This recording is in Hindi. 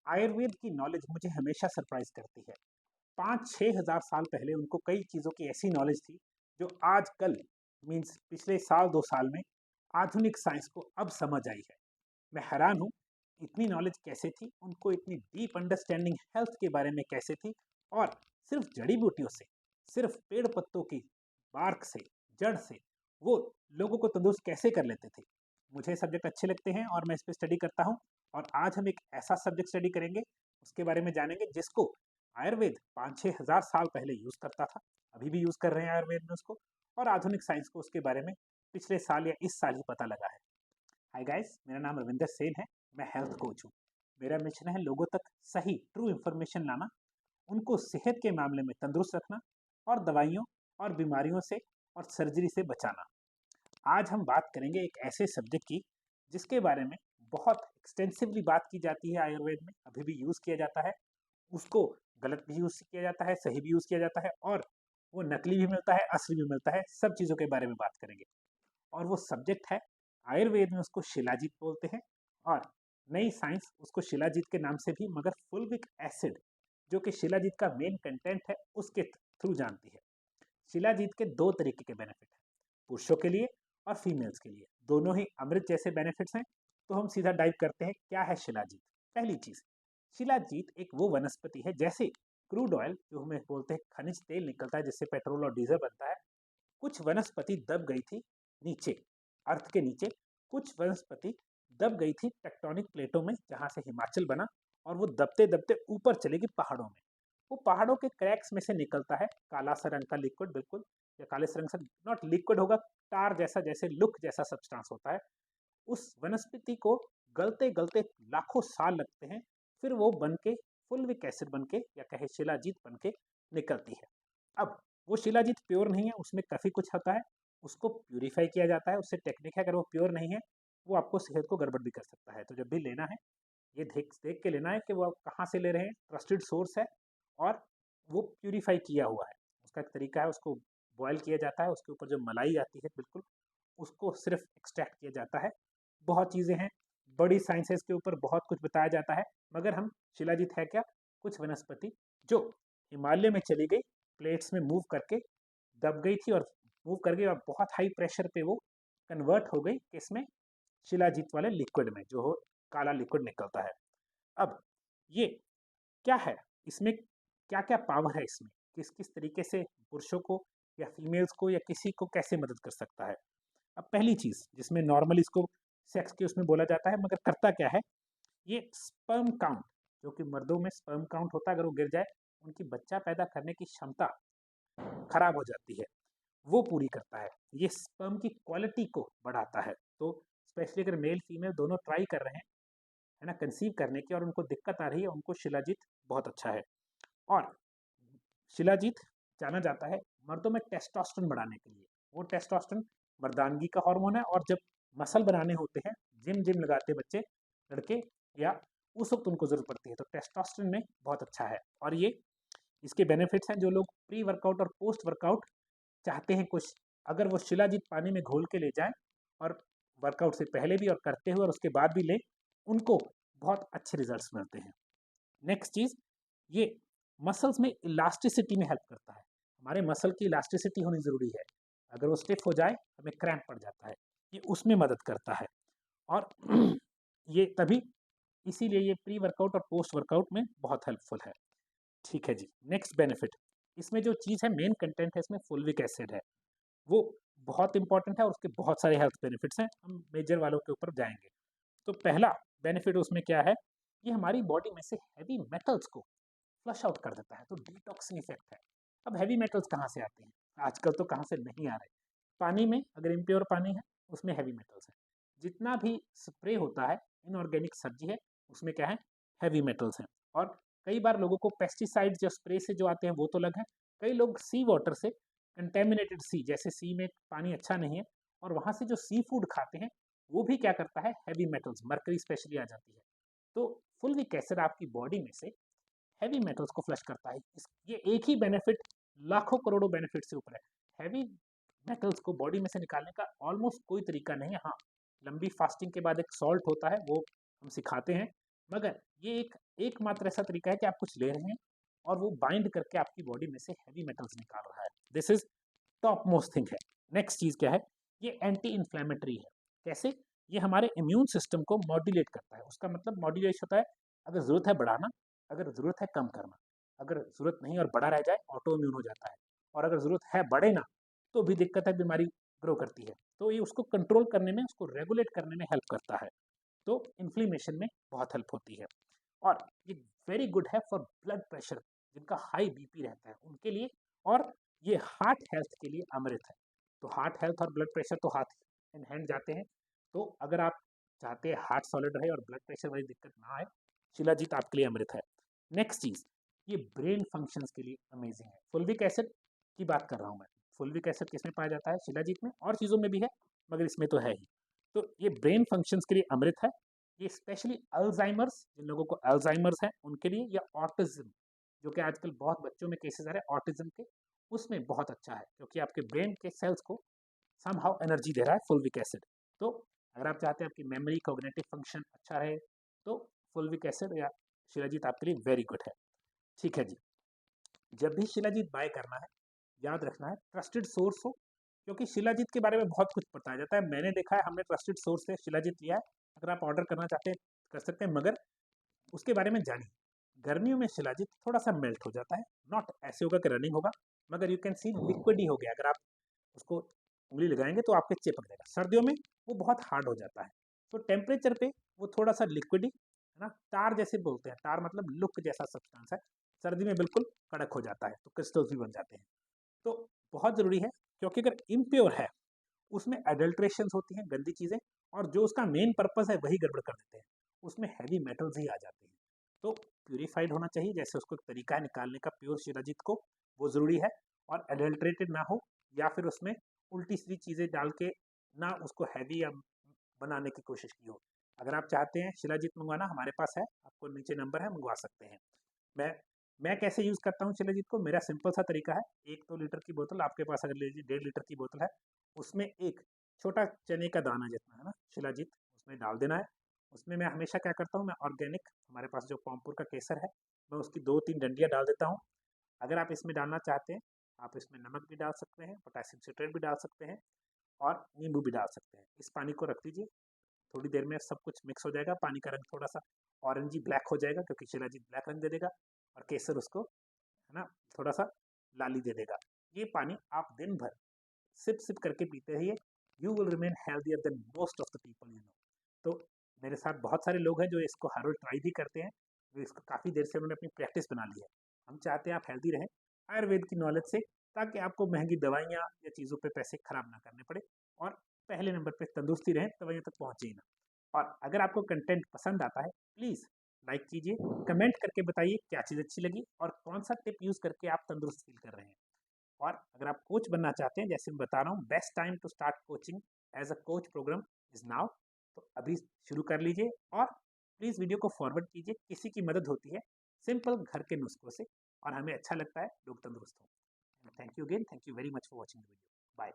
आयुर्वेद की नॉलेज मुझे हमेशा सरप्राइज करती है। 5-6 हज़ार साल पहले उनको कई चीज़ों की ऐसी नॉलेज थी जो आजकल मीन्स पिछले साल 2 साल में आधुनिक साइंस को अब समझ आई है। मैं हैरान हूँ, इतनी नॉलेज कैसे थी, उनको इतनी डीप अंडरस्टैंडिंग हेल्थ के बारे में कैसे थी, और सिर्फ जड़ी बूटियों से, सिर्फ पेड़ पत्तों की बार्क से, जड़ से वो लोगों को तंदुरुस्त कैसे कर लेते थे। मुझे सब्जेक्ट अच्छे लगते हैं और मैं इस पर स्टडी करता हूँ। और आज हम एक ऐसा सब्जेक्ट स्टडी करेंगे, उसके बारे में जानेंगे जिसको आयुर्वेद 5-6 हज़ार साल पहले यूज करता था, अभी भी यूज कर रहे हैं आयुर्वेद में उसको, और आधुनिक साइंस को उसके बारे में पिछले साल या इस साल ही पता लगा है। हाय गाइस, मेरा नाम रविंदर सेन है। मैं हेल्थ कोच हूँ। मेरा मिशन है लोगों तक सही ट्रू इन्फॉर्मेशन लाना, उनको सेहत के मामले में तंदुरुस्त रखना, और दवाइयों और बीमारियों से और सर्जरी से बचाना। आज हम बात करेंगे एक ऐसे सब्जेक्ट की जिसके बारे में बहुत एक्सटेंसिवली बात की जाती है आयुर्वेद में, अभी भी यूज़ किया जाता है। उसको गलत भी यूज़ किया जाता है, सही भी यूज़ किया जाता है, और वो नकली भी मिलता है, असली भी मिलता है। सब चीज़ों के बारे में बात करेंगे। और वो सब्जेक्ट है, आयुर्वेद में उसको शिलाजीत बोलते हैं, और नई साइंस उसको शिलाजीत के नाम से भी मगर फुल्विक एसिड, जो कि शिलाजीत का मेन कंटेंट है, उसके थ्रू जानती है। शिलाजीत के दो तरीके के बेनिफिट हैं, पुरुषों के लिए और फीमेल्स के लिए। दोनों ही अमृत जैसे बेनिफिट्स हैं। तो हम सीधा डाइव करते हैं, क्या है शिलाजीत। पहली चीज, शिलाजीत एक वो वनस्पति है, जैसे क्रूड ऑयल जो हमें बोलते हैं खनिज तेल निकलता है जिससे पेट्रोल और डीजल बनता है, कुछ वनस्पति दब गई थी नीचे, अर्थ के नीचे। कुछ वनस्पति दब गई थी टेक्टोनिक प्लेटों में, जहां से हिमाचल बना, और वो दबते दबते ऊपर चलेगी पहाड़ों में। वो पहाड़ों के क्रैक्स में से निकलता है काला सा रंग का लिक्विड, बिल्कुल, या काले से रंग से नॉट लिक्विड होगा, टार जैसा, जैसे लुक जैसा सब्सटेंस होता है। उस वनस्पति को गलते गलते लाखों साल लगते हैं, फिर वो बन के फुल्विक एसिड बन के, या कहे शिलाजीत बन के निकलती है। अब वो शिलाजीत प्योर नहीं है, उसमें काफ़ी कुछ होता है। उसको प्यूरिफाई किया जाता है, उससे टेक्निक है। अगर वो प्योर नहीं है, वो आपको सेहत को गड़बड़ भी कर सकता है। तो जब भी लेना है, ये देख देख के लेना है कि वो आप कहाँ से ले रहे हैं, ट्रस्टेड सोर्स है, और वो प्यूरिफाई किया हुआ है। उसका एक तरीका है, उसको बॉयल किया जाता है, उसके ऊपर जो मलाई आती है बिल्कुल, उसको सिर्फ एक्सट्रैक्ट किया जाता है। बहुत चीज़ें हैं, बड़ी साइंसेस के ऊपर बहुत कुछ बताया जाता है, मगर हम शिलाजीत है क्या, कुछ वनस्पति जो हिमालय में चली गई, प्लेट्स में मूव करके दब गई थी, और मूव करके और बहुत हाई प्रेशर पे वो कन्वर्ट हो गई किसमें, शिलाजीत वाले लिक्विड में, जो हो काला लिक्विड निकलता है। अब ये क्या है, इसमें क्या क्या पावर है, इसमें किस किस तरीके से पुरुषों को या फीमेल्स को या किसी को कैसे मदद कर सकता है। अब पहली चीज, जिसमें नॉर्मली इसको सेक्स के उसमें बोला जाता है, मगर करता क्या है, ये स्पर्म काउंट, जो कि मर्दों में स्पर्म काउंट होता है, अगर वो गिर जाए, उनकी बच्चा पैदा करने की क्षमता खराब हो जाती है, वो पूरी करता है। ये स्पर्म की क्वालिटी को बढ़ाता है। तो स्पेशली अगर मेल फीमेल दोनों ट्राई कर रहे हैं, है ना, कंसीव करने की, और उनको दिक्कत आ रही है, उनको शिलाजीत बहुत अच्छा है। और शिलाजीत जाना जाता है मर्दों में टेस्टोस्टेरोन बढ़ाने के लिए। वो टेस्टोस्टेरोन मर्दानगी का हार्मोन है, और जब मसल बनाने होते हैं, जिम जिम लगाते हैं बच्चे, लड़के, या उस वक्त उनको जरूरत पड़ती है, तो टेस्टोस्टेरोन में बहुत अच्छा है। और ये इसके बेनिफिट्स हैं, जो लोग प्री वर्कआउट और पोस्ट वर्कआउट चाहते हैं कुछ, अगर वो शिलाजीत पानी में घोल के ले जाएं, और वर्कआउट से पहले भी और करते हुए और उसके बाद भी लें, उनको बहुत अच्छे रिजल्ट्स मिलते हैं। नेक्स्ट चीज़, ये मसल्स में इलास्टिसिटी में हेल्प करता है। हमारे मसल की इलास्टिसिटी होनी ज़रूरी है। अगर वो स्टिफ हो जाए, हमें क्रैम्प पड़ जाता है, ये उसमें मदद करता है। और ये तभी, इसीलिए ये प्री वर्कआउट और पोस्ट वर्कआउट में बहुत हेल्पफुल है। ठीक है जी, नेक्स्ट बेनिफिट, इसमें जो चीज़ है, मेन कंटेंट है इसमें, फुल्विक एसिड है। वो बहुत इंपॉर्टेंट है, और उसके बहुत सारे हेल्थ बेनिफिट्स हैं, हम मेजर वालों के ऊपर जाएंगे। तो पहला बेनिफिट उसमें क्या है, ये हमारी बॉडी में से हैवी मेटल्स को फ्लश आउट कर देता है, तो डिटॉक्सिंग इफेक्ट है। अब हैवी मेटल्स कहाँ से आते हैं, आजकल तो कहाँ से नहीं आ रहे। पानी में, अगर इम्प्योर पानी है, उसमें हैवी मेटल्स है। जितना भी स्प्रे होता है, इनऑर्गेनिक सब्जी है, उसमें क्या है, हैवी मेटल्स हैं। और कई बार लोगों को पेस्टिसाइड्स जो स्प्रे से जो आते हैं वो तो अलग है, कई लोग सी वाटर से, कंटेमिनेटेड सी, जैसे सी में पानी अच्छा नहीं है, और वहाँ से जो सी फूड खाते हैं, वो भी क्या करता है, हैवी मेटल्स, मर्करी स्पेशली आ जाती है। तो फुल्विक एसिड आपकी बॉडी में से हैवी मेटल्स को फ्लश करता है। ये एक ही बेनिफिट लाखों करोड़ों बेनिफिट से ऊपर है। हैवी मेटल्स को बॉडी में से निकालने का ऑलमोस्ट कोई तरीका नहीं है। हाँ, लंबी फास्टिंग के बाद एक सॉल्ट होता है, वो हम सिखाते हैं, मगर ये एकमात्र ऐसा तरीका है कि आप कुछ ले रहे हैं और वो बाइंड करके आपकी बॉडी में से हैवी मेटल्स निकाल रहा है। This is top most thing है। नेक्स्ट चीज़ क्या है, ये एंटी इन्फ्लेमेटरी है। कैसे? ये हमारे इम्यून सिस्टम को मॉड्यूलेट करता है। उसका मतलब मॉड्यूलेट होता है, अगर ज़रूरत है बढ़ाना, अगर ज़रूरत है कम करना, अगर ज़रूरत नहीं और बड़ा रह जाए ऑटो इम्यून हो जाता है, और अगर ज़रूरत है बढ़े ना तो भी दिक्कत है, बीमारी ग्रो करती है। तो ये उसको कंट्रोल करने में, उसको रेगुलेट करने में हेल्प करता है। तो इन्फ्लेमेशन में बहुत हेल्प होती है। और ये वेरी गुड है फॉर ब्लड प्रेशर, जिनका हाई बीपी रहता है उनके लिए, और ये हार्ट हेल्थ के लिए अमृत है। तो हार्ट हेल्थ और ब्लड प्रेशर तो हाथ इन हैंड जाते हैं। तो अगर आप चाहते हैं हार्ट सॉलिड रहे और ब्लड प्रेशर वाली दिक्कत ना आए, शिलाजीत आपके लिए अमृत है। नेक्स्ट चीज़, ये ब्रेन फंक्शंस के लिए अमेजिंग है। फुल्विक एसिड की बात कर रहा हूँ मैं। फुल्विक एसिड किस में पाया जाता है? शिलाजीत में, और चीज़ों में भी है, मगर इसमें तो है ही। तो ये ब्रेन फंक्शंस के लिए अमृत है। ये स्पेशली अल्जाइमर्स, जिन लोगों को अल्जाइमर्स है उनके लिए, या ऑटिज्म, जो कि आजकल बहुत बच्चों में केसेस आ रहे हैं ऑटिज्म के, उसमें बहुत अच्छा है, क्योंकि आपके ब्रेन के सेल्स को समहाउ एनर्जी दे रहा है फुल्विक एसिड। तो अगर आप चाहते हैं आपकी मेमोरी, कॉग्निटिव फंक्शन अच्छा रहे, तो फुल्विक एसिड या शिलाजीत आपके लिए वेरी गुड है। ठीक है जी। जब भी शिलाजीत बाय करना है, याद रखना है ट्रस्टेड सोर्स हो, क्योंकि शिलाजीत के बारे में बहुत कुछ बताया जाता है। मैंने देखा है, हमने ट्रस्टेड सोर्स से शिलाजीत लिया है। अगर आप ऑर्डर करना चाहते हैं कर सकते हैं, मगर उसके बारे में जानिए। गर्मियों में शिलाजीत थोड़ा सा मेल्ट हो जाता है, नॉट ऐसे होगा कि रनिंग होगा, मगर यू कैन सी लिक्विड ही हो गया। अगर आप उसको उंगली लगाएंगे तो आपके चिपक जाएगा। सर्दियों में वो बहुत हार्ड हो जाता है। तो टेम्परेचर पे वो थोड़ा सा लिक्विड ही है ना, तार जैसे बोलते हैं, तार मतलब लुक जैसा सब्सटेंस है। सर्दी में बिल्कुल कड़क हो जाता है, तो क्रिस्टल्स भी बन जाते हैं। तो बहुत ज़रूरी है, क्योंकि अगर इम्प्योर है, उसमें एडल्ट्रेशन होती हैं, गंदी चीज़ें, और जो उसका मेन पर्पस है वही गड़बड़ कर देते हैं, उसमें हैवी मेटल्स ही आ जाते हैं। तो प्यूरिफाइड होना चाहिए, जैसे उसको एक तरीका है निकालने का प्योर शिलाजीत को, वो ज़रूरी है। और एडल्ट्रेटेड ना हो, या फिर उसमें उल्टी सीधी चीज़ें डाल के ना उसको हैवी या बनाने की कोशिश की हो। अगर आप चाहते हैं शिलाजीत मंगवाना, हमारे पास है, आपको नीचे नंबर है, मंगवा सकते हैं। मैं मैं कैसे यूज़ करता हूँ शिलाजीत को? मेरा सिंपल सा तरीका है। 1-2 लीटर की बोतल, आपके पास अगर लीजिए 1.5 लीटर की बोतल है, उसमें एक छोटा चने का दाना जितना है ना शिलाजीत, उसमें डाल देना है। उसमें मैं हमेशा क्या करता हूँ, मैं ऑर्गेनिक, हमारे पास जो पॉमपुर का केसर है, मैं उसकी 2-3 डंडियाँ डाल देता हूँ। अगर आप इसमें डालना चाहते हैं, आप इसमें नमक भी डाल सकते हैं, पोटेशियम सिट्रेट भी डाल सकते हैं, और नींबू भी डाल सकते हैं। इस पानी को रख दीजिए, थोड़ी देर में सब कुछ मिक्स हो जाएगा, पानी का रंग थोड़ा सा ऑरेंजी ब्लैक हो जाएगा, क्योंकि शिलाजीत ब्लैक रंग दे देगा, और केसर उसको है ना थोड़ा सा लाली दे देगा। ये पानी आप दिन भर सिप सिप करके पीते रहिए, you will remain healthier then most of the people you know. तो मेरे साथ बहुत सारे लोग हैं जो इसको हर रोज ट्राई भी करते हैं, जो इसको काफ़ी देर से उन्होंने अपनी प्रैक्टिस बना ली है। हम चाहते हैं आप हेल्दी रहें आयुर्वेद की नॉलेज से, ताकि आपको महंगी दवाइयाँ या चीज़ों पे पैसे खराब ना करने पड़े, और पहले नंबर पे तंदुरुस्ती रहें, दवाइयों तक पहुँचे ही ना। और अगर आपको कंटेंट पसंद आता है, प्लीज़ लाइक कीजिए, कमेंट करके बताइए क्या चीज़ अच्छी लगी, और कौन सा टिप यूज़ करके आप तंदुरुस्त फील कर रहे हैं। और अगर आप कोच बनना चाहते हैं, जैसे मैं बता रहा हूँ, best time to start coaching as a coach program is now. तो अभी शुरू कर लीजिए, और प्लीज़ वीडियो को फॉरवर्ड कीजिए, किसी की मदद होती है सिंपल घर के नुस्खों से, और हमें अच्छा लगता है लोग तंदुरुस्त हों। Thank you again, thank you very much for watching the video. Bye.